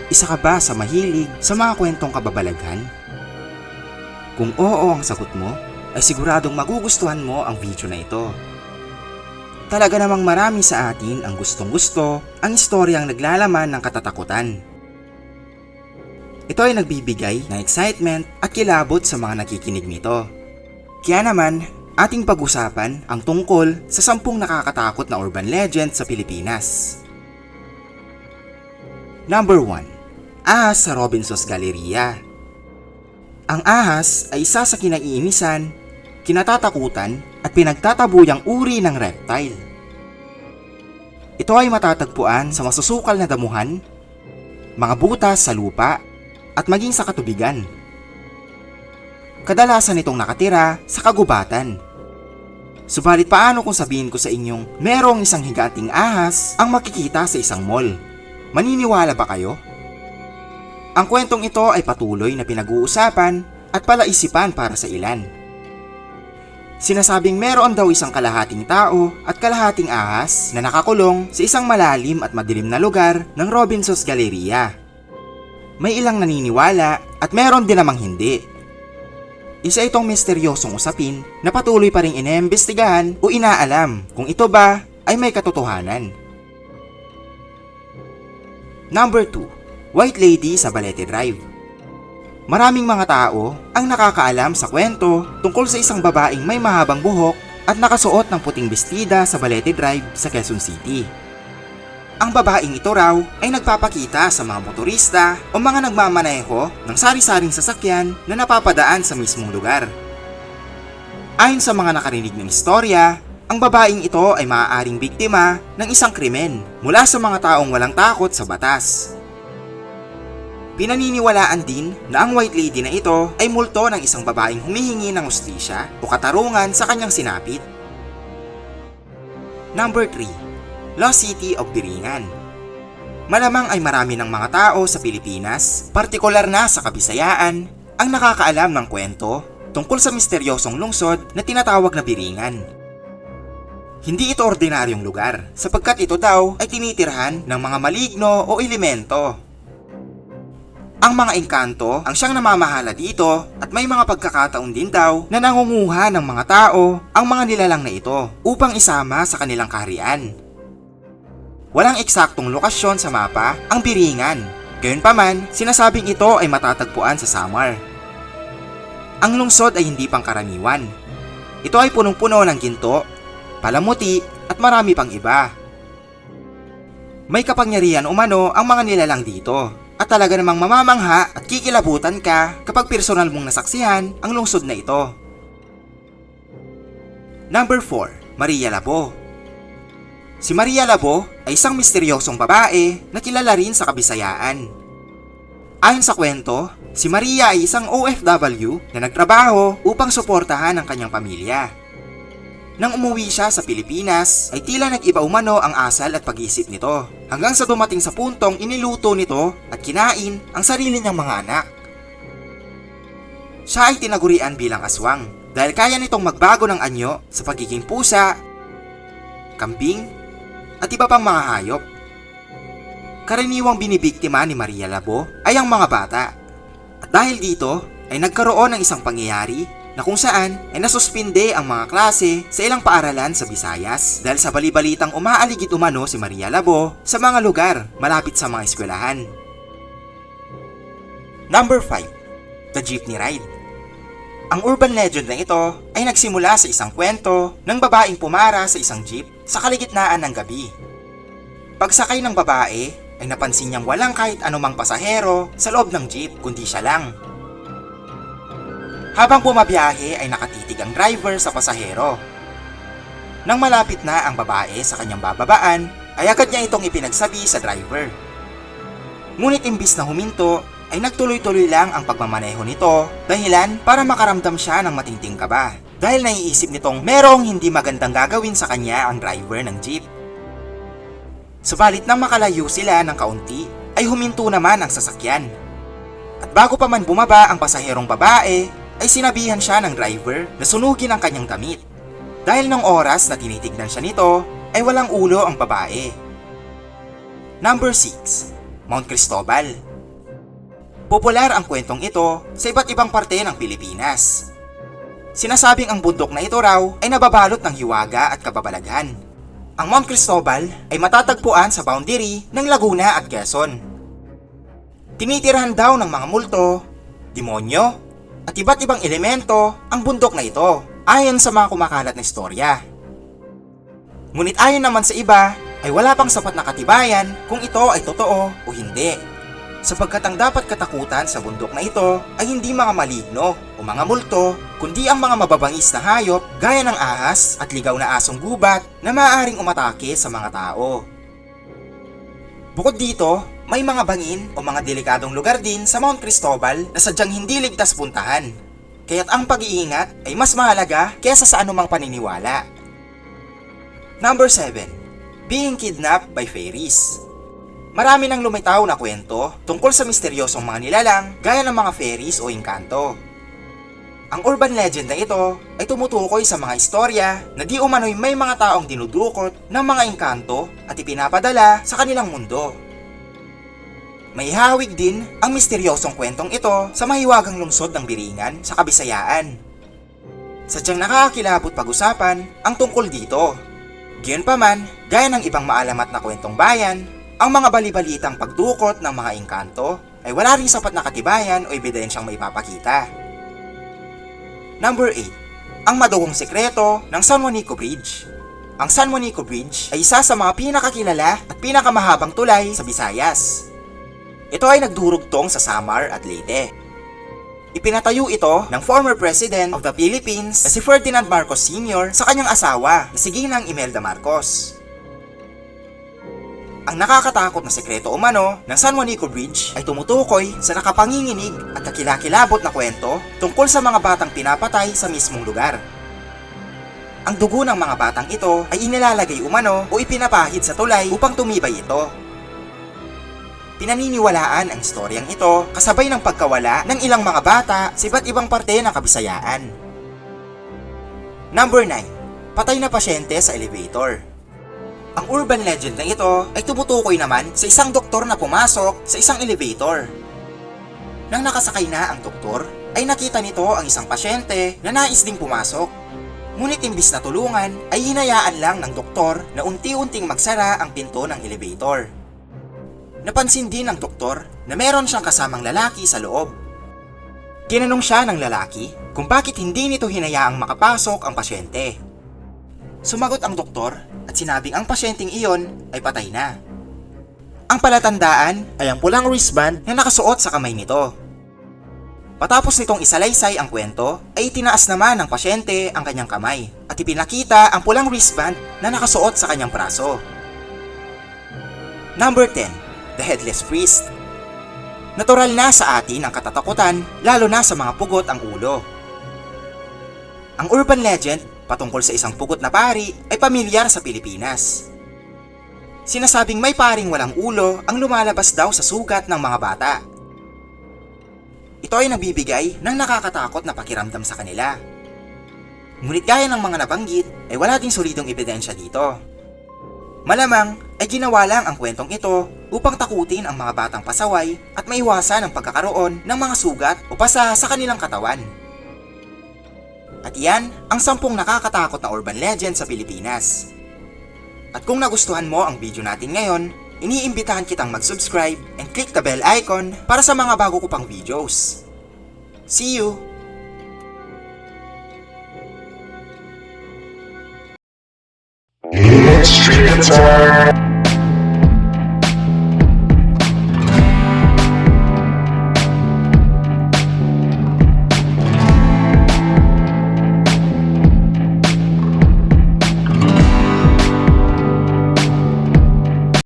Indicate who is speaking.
Speaker 1: Isa ka ba sa mahilig sa mga kwentong kababalaghan? Kung oo ang sagot mo, ay siguradong magugustuhan mo ang video na ito. Talaga namang marami sa atin ang gustong-gusto ang istoryang naglalaman ng katatakutan. Ito ay nagbibigay ng excitement at kilabot sa mga nakikinig nito. Kaya naman, ating pag-usapan ang tungkol sa 10 nakakatakot na urban legend sa Pilipinas. Number 1. Ahas sa Robinson's Galleria. Ang ahas ay isa sa kinaiinisan, kinatatakutan at pinagtatabuyang uri ng reptile. Ito ay matatagpuan sa masusukal na damuhan, mga butas sa lupa at maging sa katubigan. Kadalasan itong nakatira sa kagubatan. Subalit paano kung sabihin ko sa inyong merong isang higanting ahas ang makikita sa isang mall? Maniniwala ba kayo? Ang kwentong ito ay patuloy na pinag-uusapan at palaisipan para sa ilan. Sinasabing meron daw isang kalahating tao at kalahating ahas na nakakulong sa isang malalim at madilim na lugar ng Robinson's Galleria. May ilang naniniwala at meron din namang hindi. Isa itong misteryosong usapin na patuloy pa ring iniimbestigahan o inaalam kung ito ba ay may katotohanan. Number 2. White Lady sa Balete Drive. Maraming mga tao ang nakakaalam sa kwento tungkol sa isang babaeng may mahabang buhok at nakasuot ng puting bestida sa Balete Drive sa Quezon City. Ang babaeng ito raw ay nagpapakita sa mga motorista o mga nagmamaneho ng sari-saring sasakyan na napapadaan sa mismong lugar. Ayon sa mga nakarinig ng istorya, ang babaeng ito ay maaaring biktima ng isang krimen mula sa mga taong walang takot sa batas. Pinaniniwalaan din na ang White Lady na ito ay multo ng isang babaeng humihingi ng hustisya o katarungan sa kanyang sinapit. Number 3. Lost City of Biringan. Malamang ay marami ng mga tao sa Pilipinas, partikular na sa Kabisayaan, ang nakakaalam ng kwento tungkol sa misteryosong lungsod na tinatawag na Biringan. Hindi ito ordinaryong lugar sapagkat ito daw ay tinitirhan ng mga maligno o elemento. Ang mga engkanto ang siyang namamahala dito at may mga pagkakataon din daw na nangunguha ng mga tao ang mga nilalang na ito upang isama sa kanilang kaharian. Walang eksaktong lokasyon sa mapa ang Biringan, gayunpaman sinasabing ito ay matatagpuan sa Samar. Ang lungsod ay hindi pangkaraniwan. Ito ay punong-puno ng ginto, palamuti at marami pang iba. May kapangyarihan umano ang mga nilalang dito. At talaga namang mamamangha at kikilabutan ka kapag personal mong nasaksihan ang lungsod na ito. Number 4. Maria Labo. Si Maria Labo ay isang misteryosong babae na kilala rin sa Kabisayaan. Ayon sa kwento, si Maria ay isang OFW na nagtrabaho upang suportahan ang kanyang pamilya. Nang umuwi siya sa Pilipinas, ay tila nag-iba umano ang asal at pag-iisip nito hanggang sa dumating sa puntong iniluto nito at kinain ang sarili niyang mga anak. Siya ay tinagurian bilang aswang dahil kaya nitong magbago ng anyo sa pagiging pusa, kambing, at iba pang mga hayop. Karaniwang binibiktima ni Maria Labo ay ang mga bata at dahil dito ay nagkaroon ng isang pangyayari na kung saan ay nasuspinde ang mga klase sa ilang paaralan sa Visayas dahil sa balibalitang umaaligid umano si Maria Labo sa mga lugar malapit sa mga eskwelahan. Number 5. The Jeepney Ride. Ang urban legend na ito ay nagsimula sa isang kwento ng babaeng pumara sa isang jeep sa kaligitnaan ng gabi. Pagsakay ng babae ay napansin niyang walang kahit anumang pasahero sa loob ng jeep kundi siya lang. Habang bumabiyahe ay nakatitig ang driver sa pasahero. Nang malapit na ang babae sa kanyang bababaan, ay agad niya itong ipinagsabi sa driver. Ngunit imbis na huminto, ay nagtuloy-tuloy lang ang pagmamaneho nito dahilan para makaramdam siya ng matinding kaba dahil naiisip nitong merong hindi magandang gagawin sa kanya ang driver ng jeep. Subalit nang makalayo sila ng kaunti, ay huminto naman ang sasakyan. At bago pa man bumaba ang pasaherong babae, ay sinabihan siya ng driver na sunugin ang kanyang damit. Dahil ng oras na tinitignan siya nito, ay walang ulo ang babae. Number 6. Mount Cristobal. Popular ang kwentong ito sa iba't ibang parte ng Pilipinas. Sinasabing ang bundok na ito raw ay nababalot ng hiwaga at kababalaghan. Ang Mount Cristobal ay matatagpuan sa boundary ng Laguna at Quezon. Tinitirahan daw ng mga multo, demonyo, at iba't ibang elemento ang bundok na ito ayon sa mga kumakalat na istorya. Ngunit ayon naman sa iba ay wala pang sapat na katibayan kung ito ay totoo o hindi. Sapagkat ang dapat katakutan sa bundok na ito ay hindi mga maligno o mga multo, kundi ang mga mababangis na hayop gaya ng ahas at ligaw na asong gubat na maaaring umatake sa mga tao. Bukod dito, may mga bangin o mga delikadong lugar din sa Mount Cristobal na sadyang hindi ligtas puntahan. Kaya't ang pag-iingat ay mas mahalaga kaysa sa anumang paniniwala. Number 7. Being kidnapped by fairies. Marami nang lumitaw na kwento tungkol sa misteryosong mga nilalang gaya ng mga fairies o engkanto. Ang urban legend na ito ay tumutukoy sa mga istorya na di umano'y may mga taong dinudukot ng mga engkanto at ipinapadala sa kanilang mundo. May hawig din ang misteryosong kwentong ito sa mahiwagang lungsod ng Biringan sa Kabisayaan. Sadyang nakakakilabot pag-usapan ang tungkol dito. Gayunpaman, gaya ng ibang maalamat na kwentong bayan, ang mga balibalitang pagdukot ng mga engkanto ay wala ring sapat na katibayan o ebidensyang maipapakita. Number 8. Ang madugong sekreto ng San Juanico Bridge. Ang San Juanico Bridge ay isa sa mga pinakakilala at pinakamahabang tulay sa Visayas. Ito ay nagdurugtong sa Samar at Leyte. Ipinatayo ito ng former President of the Philippines na si Ferdinand Marcos Sr. sa kanyang asawa na si Ginang Imelda Marcos. Ang nakakatakot na sekreto umano ng San Juanico Bridge ay tumutukoy sa nakapanginginig at kakilakilabot na kwento tungkol sa mga batang pinapatay sa mismong lugar. Ang dugo ng mga batang ito ay inilalagay umano o ipinapahid sa tulay upang tumibay ito. Pinaniniwalaan ang istoryang ito kasabay ng pagkawala ng ilang mga bata sa iba't ibang parte ng Kabisayaan. Number 9. Patay na pasyente sa elevator. Ang urban legend na ito ay tumutukoy naman sa isang doktor na pumasok sa isang elevator. Nang nakasakay na ang doktor, ay nakita nito ang isang pasyente na nais ding pumasok. Ngunit imbis na tulungan, ay hinayaan lang ng doktor na unti-unting magsara ang pinto ng elevator. Napansin din ng doktor na meron siyang kasamang lalaki sa loob. Tinanong siya ng lalaki kung bakit hindi nito hinayaang makapasok ang pasyente. Sumagot ang doktor at sinabing ang pasyenteng iyon ay patay na. Ang palatandaan ay ang pulang wristband na nakasuot sa kamay nito. Patapos nitong isalaysay ang kwento, ay itinaas naman ng pasyente ang kanyang kamay at ipinakita ang pulang wristband na nakasuot sa kanyang braso. Number 10. The Headless Priest. Natural na sa atin ang katatakutan, lalo na sa mga pugot ang ulo. Ang urban legend patungkol sa isang pugot na pari ay pamilyar sa Pilipinas. Sinasabing may paring walang ulo ang lumalabas daw sa sugat ng mga bata. Ito ay nabibigay ng nakakatakot na pakiramdam sa kanila. Ngunit gaya ng mga nabanggit ay wala ding solidong ebidensya dito. Malamang ay ginawa lang ang kwentong ito upang takutin ang mga batang pasaway at maiwasan ang pagkakaroon ng mga sugat o pasa sa kanilang katawan. At iyan ang 10 nakakatakot na urban legend sa Pilipinas. At kung nagustuhan mo ang video natin ngayon, iniimbitahan kitang mag-subscribe and click the bell icon para sa mga bago ko pang videos. See you!
Speaker 2: It's street time.